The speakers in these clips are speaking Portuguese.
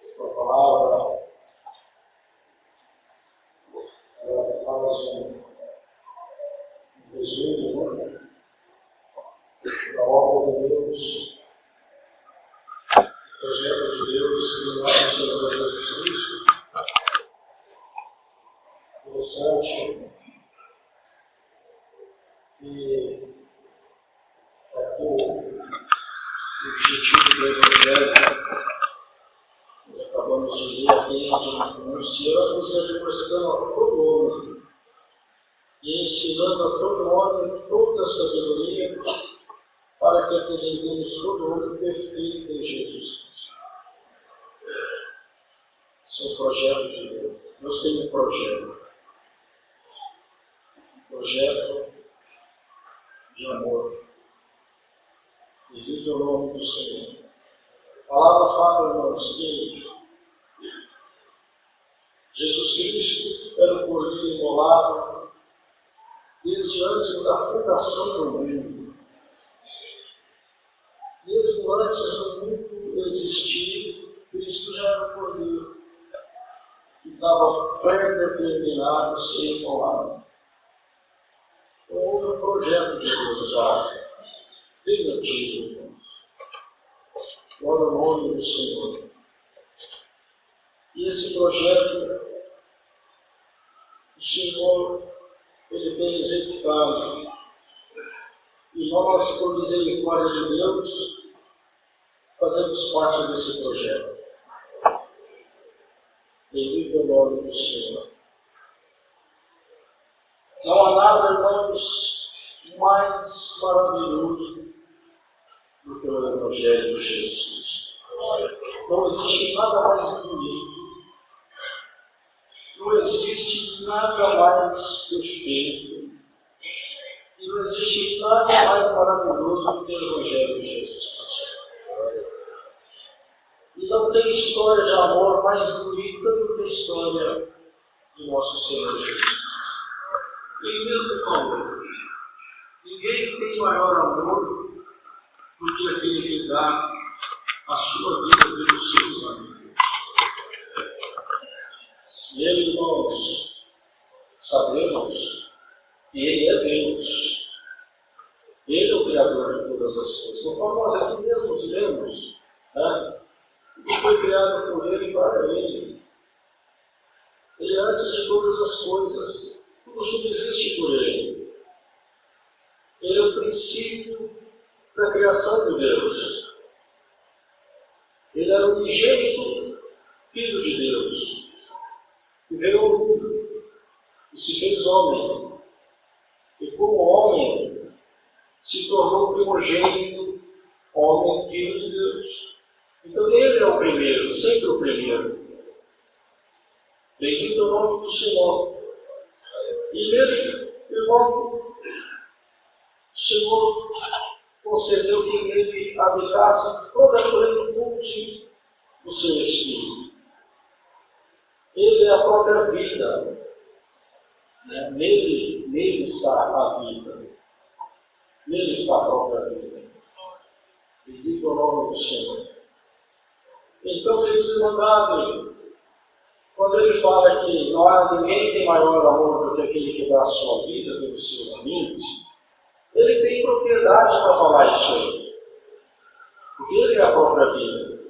Esta palavra ela faz um resumo da obra de Deus, do projeto de Deus no nosso Senhor Jesus Cristo. Interessante que aqui o objetivo do Evangelho nós acabamos de ler aqui, anunciamos e admoestando a todo homem, e ensinando a todo homem toda a sabedoria, para que apresentemos todo homem perfeito em Jesus Cristo. Esse é o projeto de Deus. Deus tem um projeto de amor. Bendito é o nome do Senhor. A palavra fala, irmãos, que Jesus Cristo era o cordeiro imolado desde antes da fundação do mundo. Mesmo antes do mundo existir, Cristo já era o cordeiro que estava pré-determinado a ser imolado. Então, houve um projeto de Deus já bem antigo, irmãos. Glória ao nome do Senhor. E esse projeto, o Senhor, Ele tem executado. E nós, por misericórdia de Deus, fazemos parte desse projeto. Bendito é o nome do Senhor. Não há nada, irmãos, mais maravilhoso do que o Evangelho de Jesus Cristo. Não existe nada mais bonito. Não existe nada mais perfeito. E não existe nada mais maravilhoso do que o Evangelho de Jesus Cristo. E não tem história de amor mais bonita do que a história de nosso Senhor Jesus. Ele mesmo falou: ninguém tem maior amor do que aquele que dá a sua vida pelos seus amigos. E ele, irmãos, sabemos que Ele é Deus. Ele é o Criador de todas as coisas. Conforme nós aqui mesmos lemos, né? Tudo foi criado por Ele e para Ele. Ele é antes de todas as coisas. Tudo subsiste por Ele. Ele é o princípio da criação de Deus. Ele era o unigênito Filho de Deus. Que veio ao mundo e se fez homem. E como homem, se tornou primogênito, homem, Filho de Deus. Então Ele é o primeiro, sempre o primeiro. Bendito é o nome do Senhor. E nele, irmão, o Senhor concedeu que nele habitasse toda a plenitude do seu Espírito. Ele é a própria vida. Né? Nele está a vida. Nele está a própria vida. Bendito é o nome do Senhor. Então, Jesus mandado, quando ele fala que não há ninguém tem maior amor do que aquele que dá a sua vida pelos seus amigos, ele tem propriedade para falar isso aí. Porque ele é a própria vida.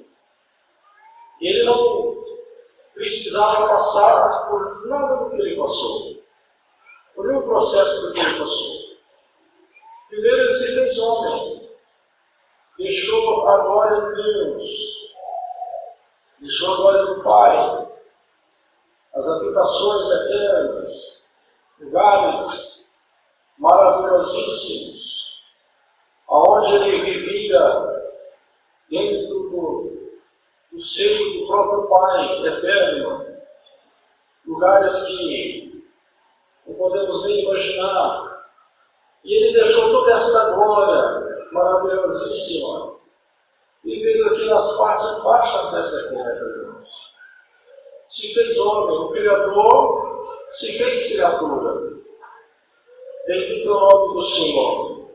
Ele não precisava passar por nada do que ele passou. Por nenhum processo do que ele passou. Primeiro ele se fez homem. Deixou a glória de Deus. Deixou a glória do Pai. As habitações eternas. Lugares maravilhosíssimos. Aonde ele vivia dentro do seio do próprio Pai eterno. Lugares que não podemos nem imaginar. E ele deixou toda esta glória maravilhosíssima e veio aqui nas partes baixas dessa terra, irmãos. Se fez homem, o Criador se fez criatura. Bendito é o nome do Senhor.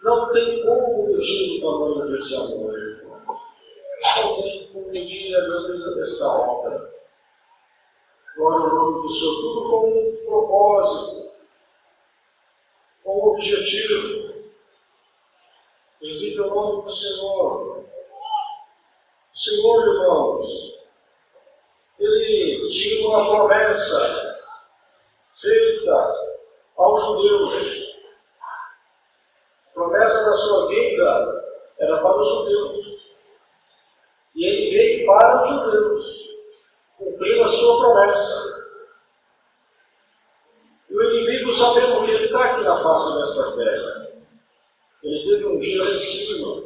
Não tem como medir o tamanho desse amor, irmão. Não tem como entendi a grandeza desta obra. Glória ao nome do Senhor, tudo com um propósito, com um objetivo. Bendito é o nome do Senhor. O Senhor, irmãos, Ele tinha uma promessa feita aos judeus. A promessa da sua vida era para os judeus. E Ele veio para os judeus, cumprindo a sua promessa. E o inimigo, sabendo que ele está aqui na face desta terra, ele teve um dia lá em cima,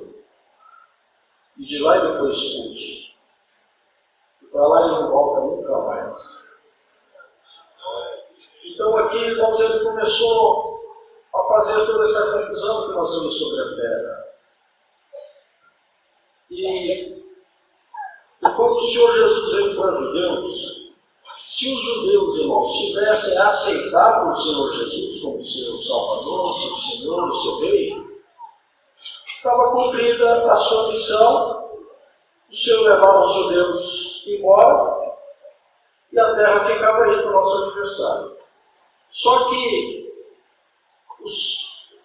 e de lá ele foi expulso. E para lá ele não volta nunca mais. Então aqui, irmãos, ele começou a fazer toda essa confusão que nós vemos sobre a terra. E quando o Senhor Jesus veio para os judeus, se os judeus, irmãos, tivessem aceitado o Senhor Jesus como seu Salvador, seu Senhor, seu Rei, estava cumprida a sua missão, o Senhor levava os judeus embora e a terra ficava aí para o nosso aniversário. Só que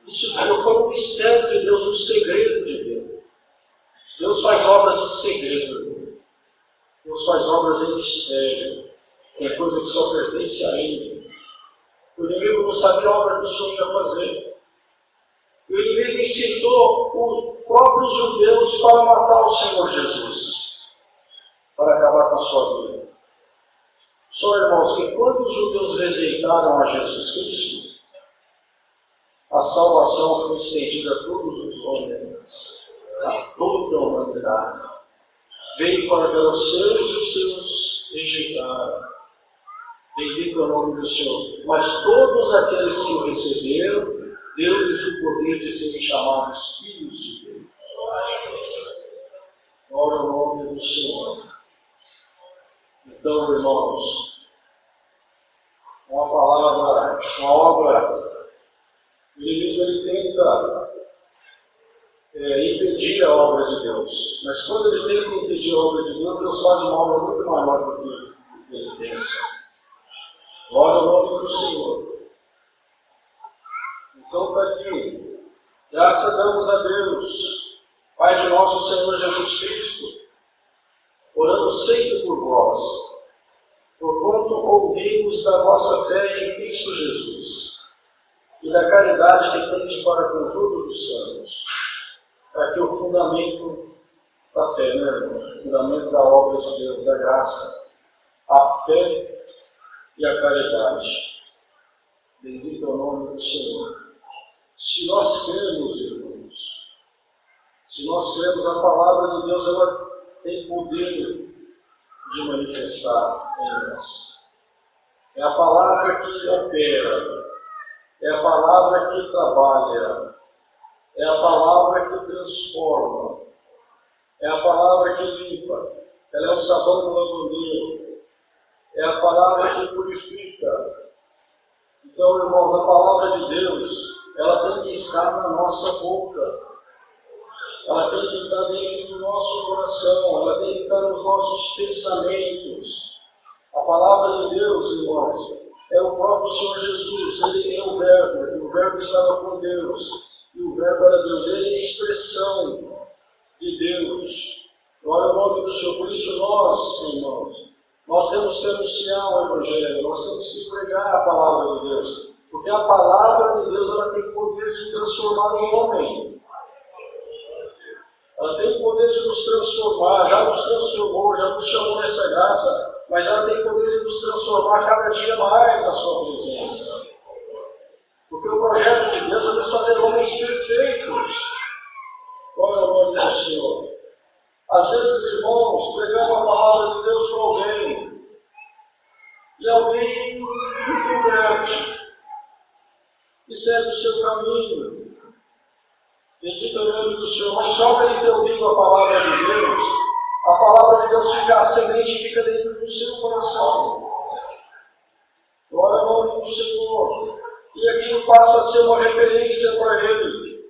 isso foi um mistério de Deus, um segredo de Deus. Deus faz obras em segredo. Deus faz obras em mistério. Que é coisa que só pertence a Ele. O inimigo não sabia a obra que o Senhor ia fazer. O inimigo incitou os próprios judeus para matar o Senhor Jesus, para acabar com a sua vida. Só, irmãos, que quando os judeus rejeitaram a Jesus Cristo, a salvação foi estendida a todos os homens, a toda a humanidade. Veio para os seus e os seus rejeitaram. Bendito é o nome do Senhor. Mas todos aqueles que o receberam, deu-lhes o poder de serem chamados filhos de Deus. Glória ao nome do Senhor. Então, irmãos, uma palavra, uma obra, o inimigo ele tenta impedir a obra de Deus. Mas quando ele tenta impedir a obra de Deus, Deus faz uma obra muito maior do que ele pensa. Glória ao nome do Senhor. Então está aqui. Graças damos a Deus, Pai de nosso Senhor Jesus Cristo, orando sempre por vós, porquanto ouvimos da vossa fé em Cristo Jesus e da caridade que tendes para com todos os santos. Está aqui o fundamento da fé, né, irmão? O fundamento da obra de Deus, da graça, a fé e a caridade. Bendito é o nome do Senhor. Se nós cremos, irmãos, se nós cremos, a palavra de Deus, ela tem poder de manifestar em nós. É a palavra que opera, é a palavra que trabalha, é a palavra que transforma, é a palavra que limpa, ela é o sabão do lavandeiro, é a palavra que purifica. Então, irmãos, a palavra de Deus, ela tem que estar na nossa boca, ela tem que estar dentro do nosso coração, ela tem que estar nos nossos pensamentos. A palavra de Deus, irmãos, é o próprio Senhor Jesus, Ele é o Verbo, e o Verbo estava com Deus, e o Verbo era Deus, Ele é a expressão de Deus. Glória ao nome do Senhor. Por isso nós, irmãos, nós temos que anunciar o Evangelho, nós temos que pregar a palavra de Deus, porque a palavra de Deus ela tem poder de transformar o homem. Ela tem poder de nos transformar, já nos transformou, já nos chamou nessa graça, mas ela tem poder de nos transformar cada dia mais na sua presença. Porque o projeto de Deus é nos fazer homens perfeitos. Glória ao nome do Senhor. Às vezes, irmãos, pregamos a palavra de Deus para alguém, e alguém converte, e segue o seu caminho. Bendito é o nome do Senhor, mas só para ele ter ouvido a palavra de Deus, a palavra de Deus fica, a semente fica dentro do seu coração. Glória ao nome do Senhor. E aquilo passa a ser uma referência para ele.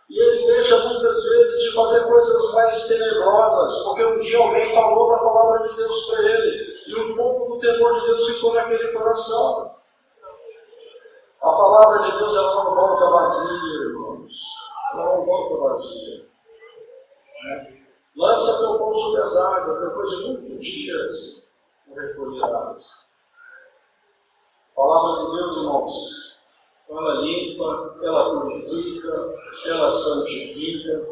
E ele deixa deixa muitas vezes de fazer coisas mais tenebrosas, porque um dia alguém falou da palavra de Deus para ele, e um pouco do temor de Deus ficou naquele coração. A palavra de Deus ela não volta vazia, irmãos. Ela não volta vazia. Lança teu pão sobre as águas, depois de muitos dias o recolherás. A palavra de Deus, irmãos, ela limpa, ela purifica, ela santifica.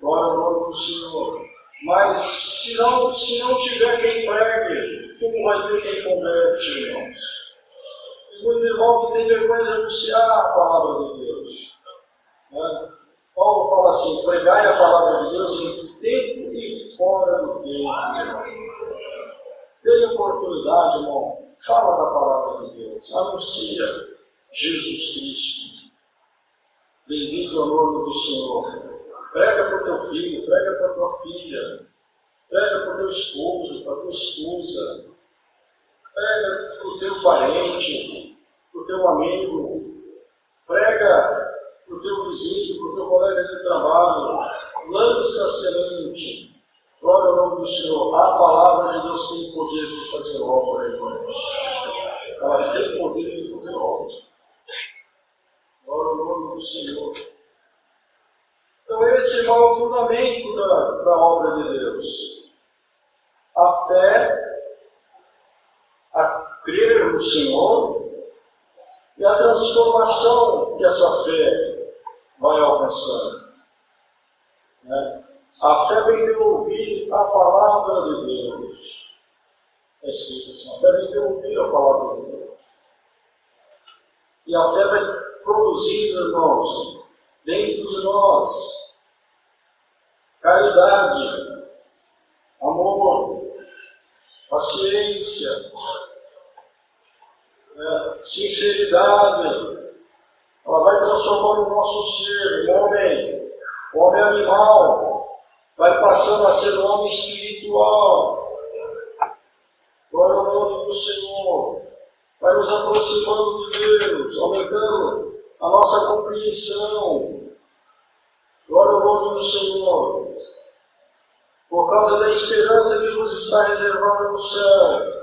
Glória ao nome do Senhor. Mas se não tiver quem pregue, como vai ter quem converte, irmãos? Tem muito irmão que tem vergonha de anunciar a palavra de Deus. Paulo fala assim: pregai a palavra de Deus em tempo e fora do tempo, irmão. Dê oportunidade, irmão. Fala da palavra de Deus. Anuncia Jesus Cristo. Bendito é o nome do Senhor. Prega para o teu filho, prega para a tua filha, prega para o teu esposo, para a tua esposa, prega para o teu parente, para o teu amigo, prega para o teu vizinho, para o teu colega de trabalho. Lança a semente. Glória ao nome do Senhor. A palavra de Deus tem poder de fazer obra, irmãos. Ela tem poder de fazer obra. Glória ao nome do Senhor. Então esse, irmão, é o fundamento da obra de Deus. A fé, a crer no Senhor e a transformação que essa fé vai alcançando. A fé vem de ouvir a palavra de Deus. É escrito assim: a fé vem de ouvir a palavra de Deus. E a fé vai produzindo, irmãos, dentro de nós, caridade, amor, paciência, sinceridade. Ela vai transformando o nosso ser, o homem animal, vai passando a ser um homem espiritual. Glória ao nome do Senhor. Vai nos aproximando de Deus, aumentando a nossa compreensão. Glória ao nome do Senhor. Por causa da esperança que nos está reservada no céu,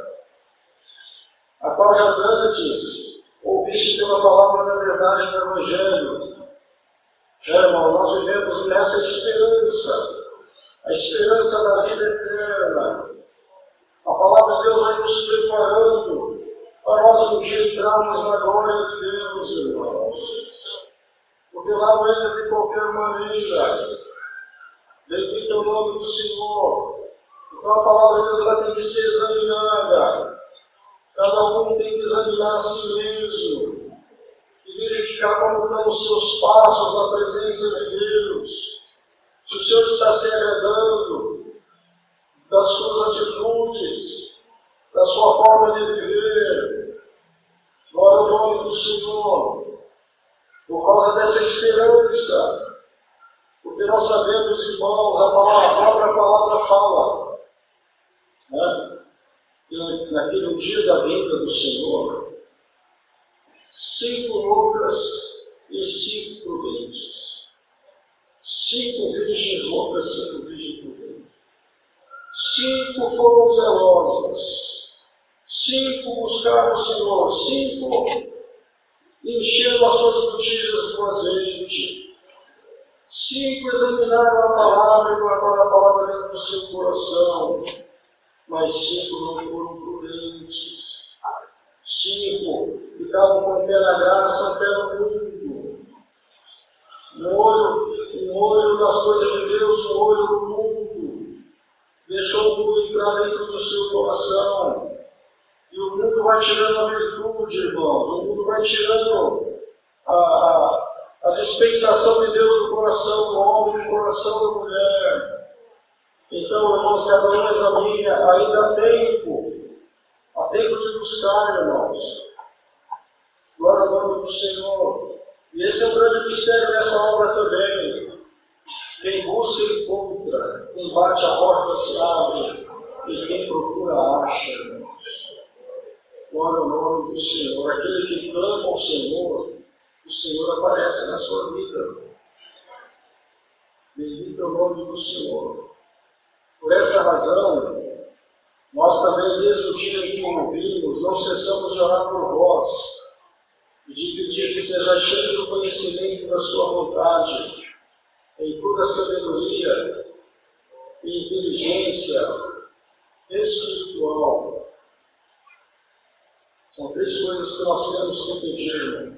a qual já antes ouviste pela palavra da verdade do Evangelho. Irmão, nós vivemos nessa esperança, a esperança da vida eterna. A palavra de Deus vai nos preparando para nós um dia entrarmos na glória de Deus, irmãos. Porque lá não entra de qualquer maneira. Bendito é o nome do Senhor. Então a palavra de Deus ela tem que ser examinada. Cada um tem que examinar a si mesmo e verificar como estão os seus passos na presença de Deus. Se o Senhor está se agradando das suas atitudes, da sua forma de viver. Glória ao nome do Senhor. Por causa dessa esperança, porque nós sabemos, irmãos, a própria palavra fala, que naquele dia da vinda do Senhor, 5 loucas e 5 prudentes, 5 virgens loucas, 5 virgens prudentes, 5 foram zelosas, 5 buscaram o Senhor, 5 encheram as suas botijas com azeite, 5 examinaram a palavra e guardaram a palavra dentro do seu coração, mas 5 não foram prudentes. 5 ficavam com o pé na graça, o pé no mundo. Um olho nas coisas de Deus, um olho no mundo. Deixou o mundo entrar dentro do seu coração. E o mundo vai tirando a virtude, irmãos. O mundo vai tirando a dispensação de Deus do coração do homem, do coração da mulher. Então, irmãos, cada um examine, ainda há tempo de buscar, irmãos. Glória ao nome do Senhor. E esse é um grande mistério nessa obra também. Quem busca, encontra. Quem bate a porta, se abre. E quem procura, acha, irmãos. Glória ao nome do Senhor. Aquele que clama ao Senhor, o Senhor aparece na sua vida. Bendito é o nome do Senhor. Por esta razão, nós também, desde o dia em que o ouvimos, não cessamos de orar por vós e de pedir que seja cheio do conhecimento da sua vontade, em toda sabedoria e inteligência espiritual. São três coisas que nós temos que pedir.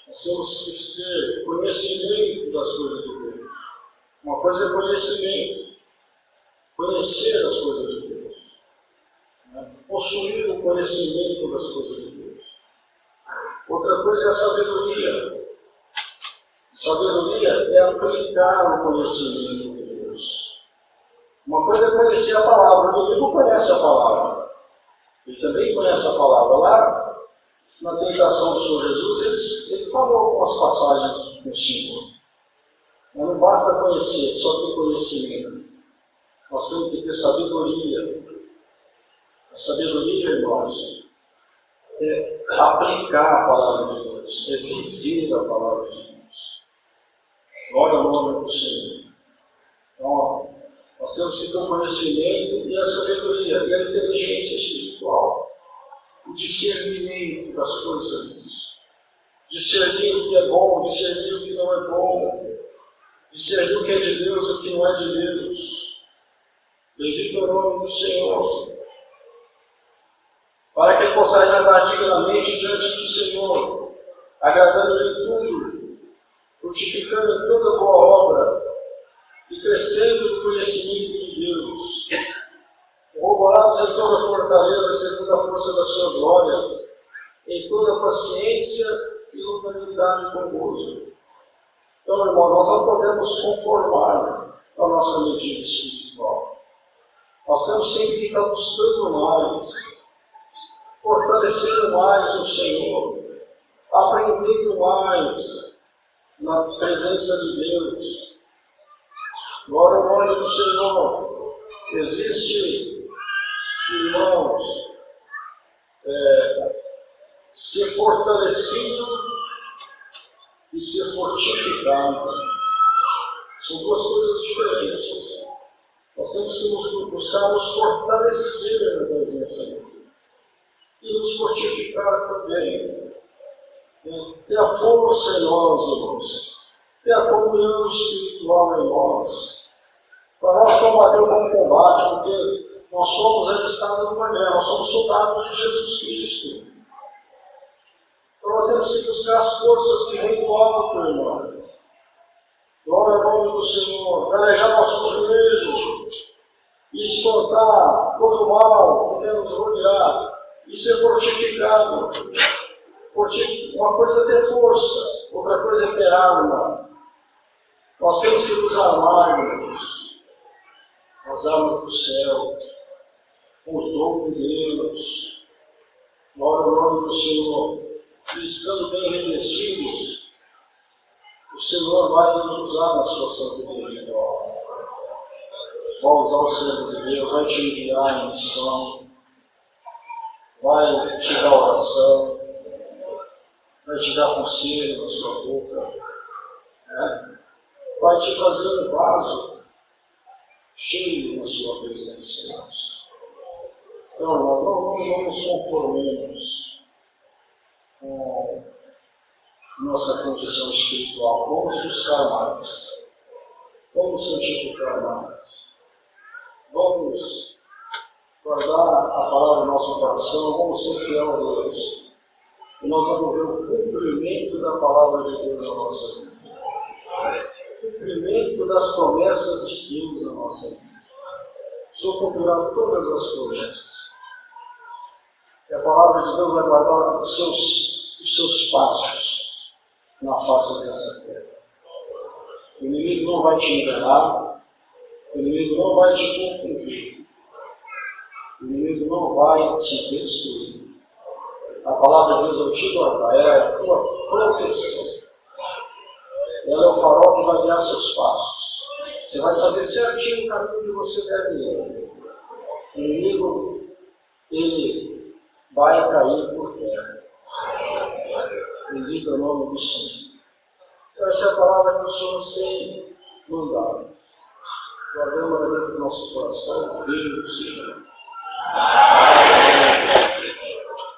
Nós temos que ter conhecimento das coisas de Deus. Uma coisa é conhecimento, conhecer as coisas de Deus, possuir o conhecimento das coisas de Deus. Outra coisa é a sabedoria. Sabedoria é aplicar o conhecimento de Deus. Uma coisa é conhecer a palavra. O inimigo conhece a palavra. Ele também conhece a palavra. Lá, na tentação do Senhor Jesus, ele falou algumas passagens no Senhor. Mas não basta conhecer, só ter conhecimento. Nós temos que ter sabedoria. A sabedoria, irmãos, é aplicar a palavra de Deus, é viver a palavra de Deus. Glória ao nome do Senhor. Então, nós temos que ter o conhecimento e a sabedoria, e a inteligência espiritual. O discernimento das coisas de Deus. Discernir o que é bom, discernir o que não é bom. Discernir o que é de Deus e o que não é de Deus. Bendito é o nome do Senhor. Para que possais andar dignamente diante do Senhor, agradando-lhe em tudo, frutificando em toda boa obra e crescendo no conhecimento de Deus, corroborados em toda fortaleza, segundo a força da sua glória, em toda paciência e longanimidade com gozo. Então, irmão, nós não podemos conformar a nossa medida espiritual. Nós temos sempre que estar buscando mais, fortalecendo mais o Senhor, aprendendo mais na presença de Deus. Glória ao nome do Senhor. Existe, irmãos, ser fortalecido e ser fortificado. São duas coisas diferentes. Nós temos que buscar nos fortalecer na presença de Deus e nos fortificar também. Ter a força em nós, irmãos. Ter a comunhão espiritual em nós. Para nós combater o bom combate, porque nós somos alistados numa guerra, nós somos soldados de Jesus Cristo. Então nós temos que buscar as forças que vêm do alto, irmão. Glória ao nome do Senhor. Velejar nossos joelhos e espantar todo o mal que quer nos rodear e ser fortificado. Uma coisa é ter força, outra coisa é ter arma. Nós temos que nos armar, irmãos, as armas do céu, com os dons de Deus. Glória ao nome do Senhor. E estando bem revestidos, o Senhor vai nos usar na sua santa igreja. Vai usar o servo de Deus, vai te enviar em missão, vai te dar oração, vai te dar conselho na sua boca, vai te fazer um vaso cheio na sua presença, irmãos. Então, irmãos, não nos conformemos com nossa condição espiritual. Vamos buscar mais. Vamos santificar mais. Vamos guardar a palavra no nosso coração. Vamos ser fiel a Deus. E nós vamos ver o cumprimento da palavra de Deus na nossa vida. O cumprimento das promessas de Deus na nossa vida. O Senhor cumprirá todas as promessas. E a palavra de Deus vai guardar os seus passos na face dessa terra. O inimigo não vai te enganar, o inimigo não vai te confundir, o inimigo não vai te destruir. A palavra de Deus eu te guardar, ela é a tua proteção. Ela é o farol que vai guiar seus passos. Você vai saber certinho o caminho que você deve ir. O inimigo, ele vai cair por terra. Bendito é o nome do Senhor. Essa é a palavra que o Senhor tem mandado. Guardamos dentro do nosso coração, Deus, Senhor.